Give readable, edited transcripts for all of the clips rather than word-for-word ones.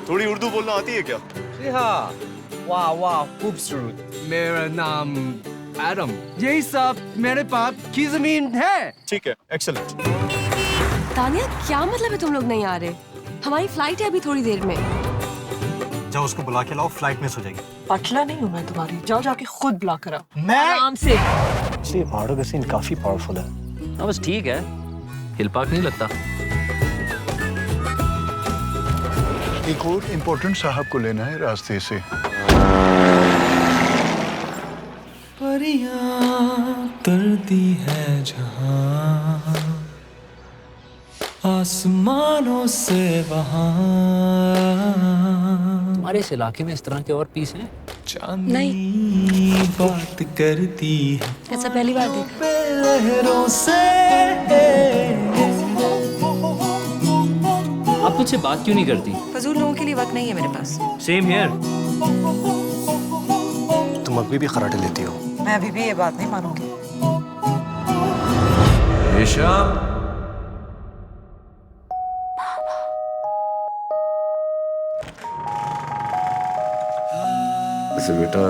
थोड़ी उर्दू बोलना आती है क्या? जी हाँ। वाह वाह खूबसूरत। मेरा नाम एडम। यही सब मेरे बाप की जमीन है। ठीक है, एक्सेलेंट। तानिया क्या मतलब है तुम लोग नहीं आ रहे? हमारी फ्लाइट है अभी थोड़ी देर में। जाओ उसको बुला के लाओ, फ्लाइट मिस हो जाएगी। पटला नहीं हूँ मैं तुम्हारी, जाओ जाके खुद बुला कर आओ। मैं आराम से। ये पहाड़ों का सीन काफी पावरफुल है। हाँ बस ठीक है, हिल पार्क नहीं लगता। एक और इम्पोर्टेंट साहब को लेना है रास्ते से। परियां तरती है जहां, आसमानों से वहां। हमारे इस इलाके में इस तरह के और पीस हैं? चांदनी बात करती है ऐसा पहली बार देखा। लहरों से। आप मुझसे बात क्यों नहीं करती? फजूल लोगों के लिए वक्त नहीं है मेरे पास। Same here. तुम अभी भी खराटे लेती हो। मैं अभी भी ये बात नहीं मानूंगी। वैसे बेटा,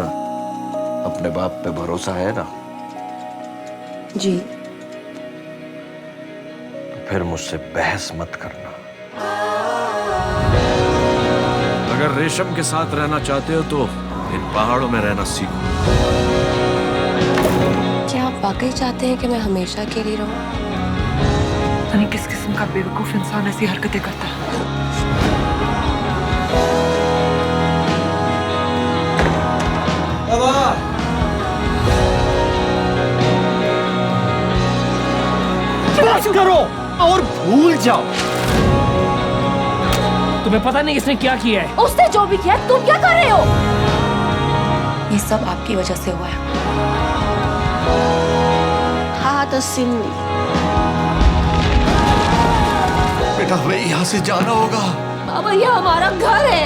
अपने बाप पे भरोसा है ना? जी। तो फिर मुझसे बहस मत करना। अगर रेशम के साथ रहना चाहते हो तो इन पहाड़ों में रहना सीखो। क्या आप वाकई चाहते हैं कि मैं हमेशा अकेली रहूं? पता नहीं किस किस्म का बेवकूफ इंसान ऐसी हरकतें करता है। बस करो और भूल जाओ। तुम्हें पता नहीं इसने क्या किया है? उसने जो भी किया तुम क्या कर रहे हो? ये सब आपकी वजह से हुआ है। हाँ तो सिंधी। बेटा हमें यहाँ से जाना होगा। बाबा ये हमारा घर है।